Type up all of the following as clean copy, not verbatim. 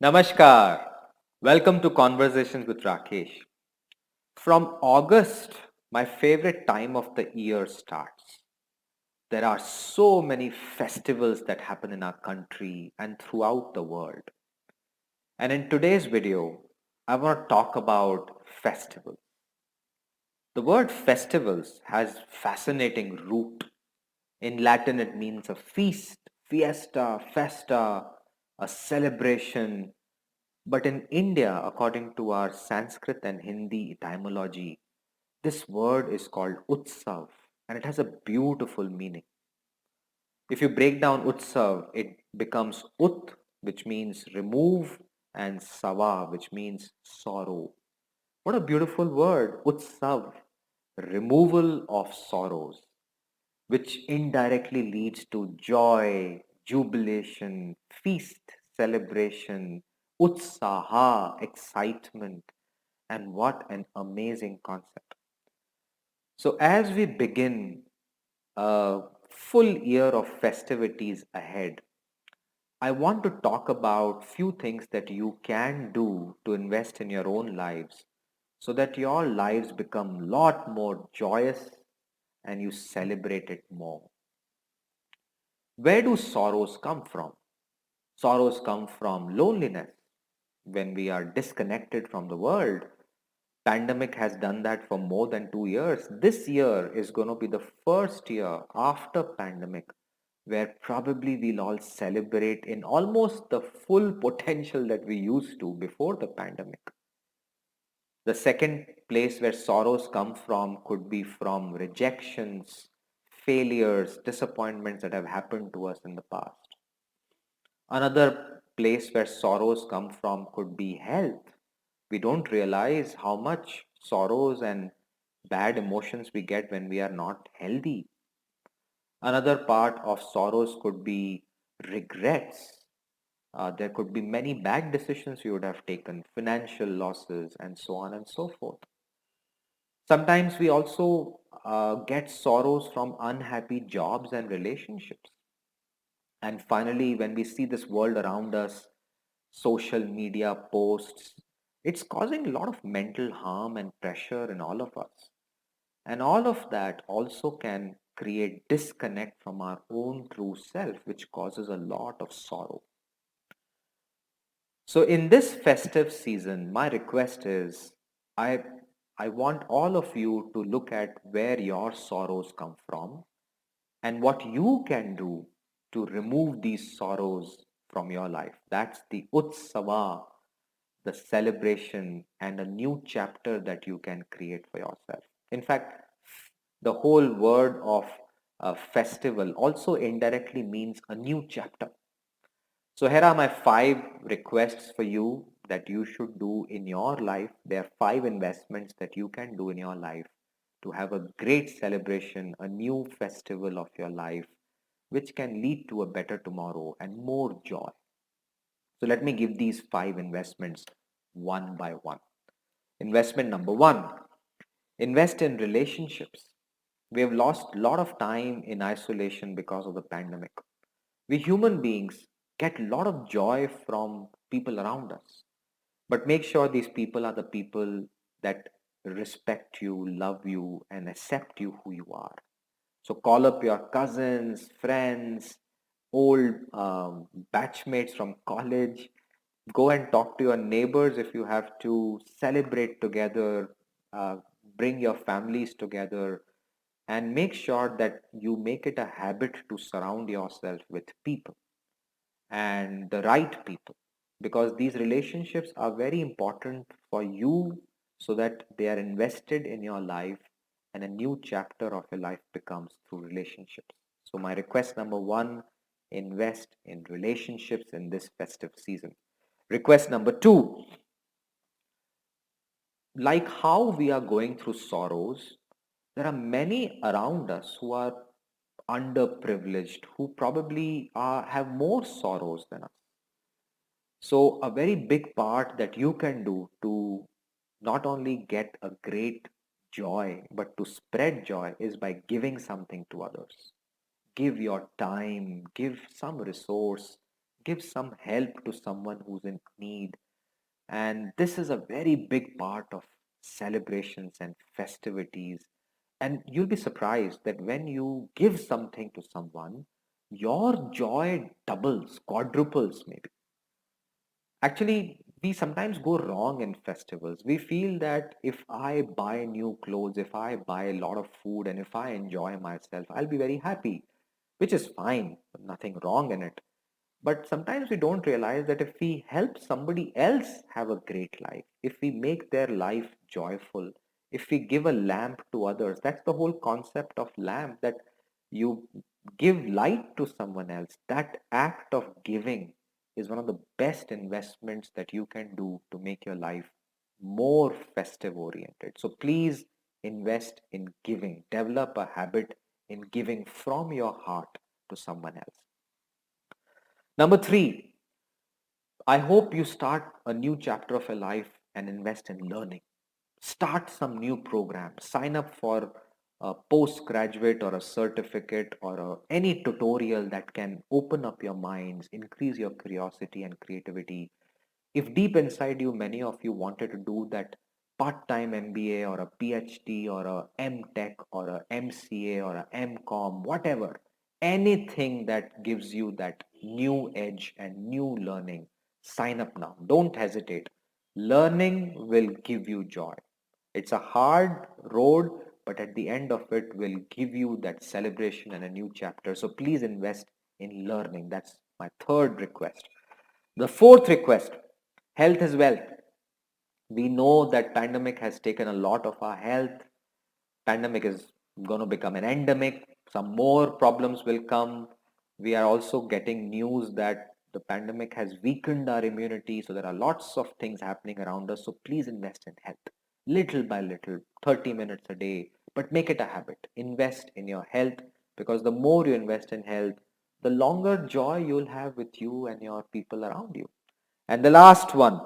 Namaskar. Welcome to Conversations with Rakesh. From August, my favorite time of the year starts. There are so many festivals that happen in our country and throughout the world. And in today's video, I want to talk about festivals. The word festivals has fascinating root. In Latin, it means a feast, fiesta, festa, a celebration. But in India, according to our Sanskrit and Hindi etymology, this word is called Utsav and it has a beautiful meaning. If you break down Utsav, it becomes Ut, which means remove, and Sava, which means sorrow. What a beautiful word, Utsav, removal of sorrows, which indirectly leads to joy, jubilation, feast, celebration, utsaha, excitement, and what an amazing concept. So, as we begin a full year of festivities ahead, I want to talk about few things that you can do to invest in your own lives so that your lives become lot more joyous and you celebrate it more. Where do sorrows come from? Sorrows come from loneliness when we are disconnected from the world. Pandemic has done that for more than 2 years. This year is going to be the first year after pandemic where probably we'll all celebrate in almost the full potential that we used to before the pandemic. The second place where sorrows come from could be from rejections, failures, disappointments that have happened to us in the past. Another place where sorrows come from could be health. We don't realize how much sorrows and bad emotions we get when we are not healthy. Another part of sorrows could be regrets. There could be many bad decisions you would have taken, financial losses, and so on and so forth. Sometimes we also get sorrows from unhappy jobs and relationships. And finally, when we see this world around us, social media posts, it's causing a lot of mental harm and pressure in all of us. And all of that also can create disconnect from our own true self, which causes a lot of sorrow. So in this festive season, my request is I I want all of you to look at where your sorrows come from and what you can do to remove these sorrows from your life. That's the Utsava, the celebration, and a new chapter that you can create for yourself. In fact, the whole word of festival also indirectly means a new chapter. So here are my 5 requests for you that you should do in your life. There are 5 investments that you can do in your life to have a great celebration, a new festival of your life, which can lead to a better tomorrow and more joy. So let me give these 5 investments one by one. Investment number one, invest in relationships. We have lost a lot of time in isolation because of the pandemic. We human beings get a lot of joy from people around us. But make sure these people are the people that respect you, love you, and accept you who you are. So call up your cousins, friends, old batchmates from college. Go and talk to your neighbors if you have to. Celebrate together. Uh, bring your families together and make sure that you make it a habit to surround yourself with people and the right people because these relationships are very important for you so that they are invested in your life and a new chapter of your life becomes through relationships. So my request number one, invest in relationships in this festive season. Request number two, like how we are going through sorrows, there are many around us who are underprivileged, who probably have more sorrows than us. So, a very big part that you can do to not only get a great joy, but to spread joy is by giving something to others. Give your time, give some resource, give some help to someone who's in need. And this is a very big part of celebrations and festivities. And you'll be surprised that when you give something to someone, your joy doubles, quadruples maybe. Actually, we sometimes go wrong in festivals. We feel that if I buy new clothes, if I buy a lot of food, and if I enjoy myself, I'll be very happy, which is fine, nothing wrong in it. But sometimes we don't realize that if we help somebody else have a great life, if we make their life joyful, if we give a lamp to others, that's the whole concept of lamp, that you give light to someone else. That act of giving is one of the best investments that you can do to make your life more festive oriented. So please invest in giving, develop a habit in giving from your heart to someone else. Number three, I hope you start a new chapter of your life and invest in learning. Start some new program. Sign up for a postgraduate or a certificate or any tutorial that can open up your minds, increase your curiosity and creativity. If deep inside you, many of you wanted to do that part-time MBA or a PhD or a MTech or a MCA or a MCom, whatever, anything that gives you that new edge and new learning, sign up now. Don't hesitate. Learning will give you joy. It's a hard road, but at the end of it will give you that celebration and a new chapter. So please invest in learning. That's my third request. The fourth request, health is wealth. We know that pandemic has taken a lot of our health. Pandemic is going to become an endemic. Some more problems will come. We are also getting news that the pandemic has weakened our immunity. So there are lots of things happening around us. So please invest in health. Little by little, 30 minutes a day, but make it a habit. Invest in your health, because the more you invest in health, the longer joy you'll have with you and your people around you. And the last one,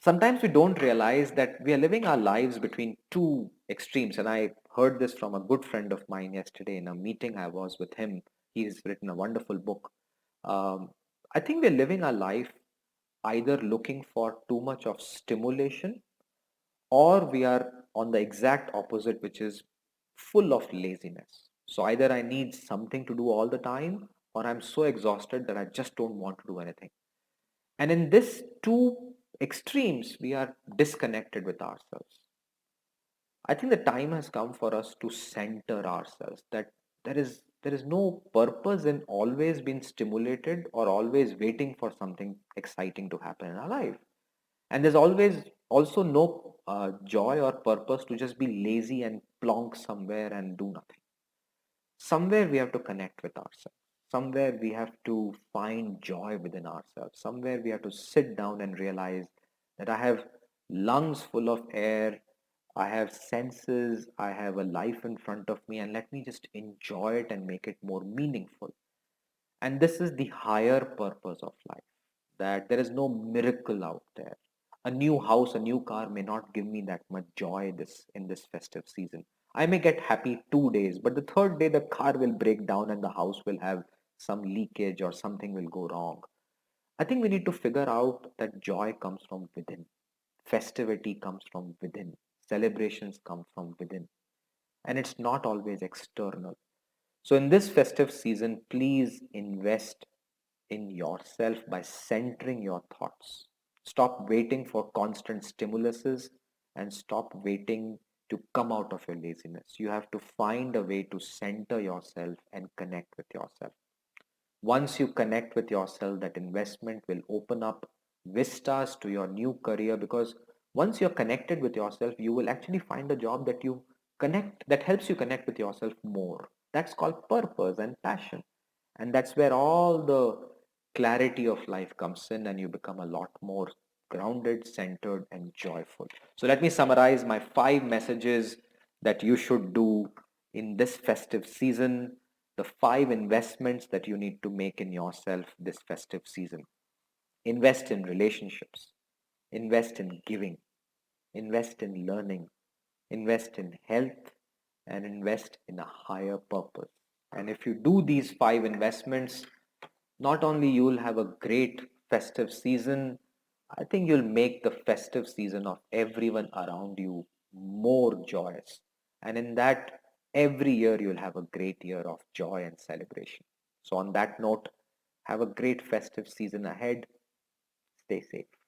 sometimes we don't realize that we are living our lives between two extremes. And I heard this from a good friend of mine yesterday in a meeting I was with him. He's written a wonderful book. Um, I think we're living our life either looking for too much of stimulation, or we are on the exact opposite, which is full of laziness. So either I need something to do all the time, or I'm so exhausted that I just don't want to do anything. And in this two extremes, we are disconnected with ourselves. I think the time has come for us to center ourselves, that there is no purpose in always being stimulated or always waiting for something exciting to happen in our life. And there's always also no joy or purpose to just be lazy and plonk somewhere and do nothing. Somewhere we have to connect with ourselves. Somewhere we have to find joy within ourselves. Somewhere we have to sit down and realize that I have lungs full of air, I have senses, I have a life in front of me, and let me just enjoy it and make it more meaningful. And this is the higher purpose of life, that there is no miracle out there. A new house, a new car may not give me that much joy this in this festive season. I may get happy 2 days, but the third day the car will break down and the house will have some leakage or something will go wrong. I think we need to figure out that joy comes from within. Festivity comes from within. Celebrations come from within. And it's not always external. So in this festive season, please invest in yourself by centering your thoughts. Stop waiting for constant stimuluses and stop waiting to come out of your laziness. You have to find a way to center yourself and connect with yourself. Once you connect with yourself, that investment will open up vistas to your new career, because once you're connected with yourself, you will actually find a job that helps you connect with yourself more. That's called purpose and passion. And that's where all the clarity of life comes in, and you become a lot more grounded, centered, and joyful. So let me summarize my 5 messages that you should do in this festive season, the 5 investments that you need to make in yourself this festive season. Invest in relationships, invest in giving, invest in learning, invest in health, and invest in a higher purpose. And if you do these 5 investments, Not only you'll have a great festive season, I think you'll make the festive season of everyone around you more joyous. And in that, every year you'll have a great year of joy and celebration. So, on that note, have a great festive season ahead. Stay safe.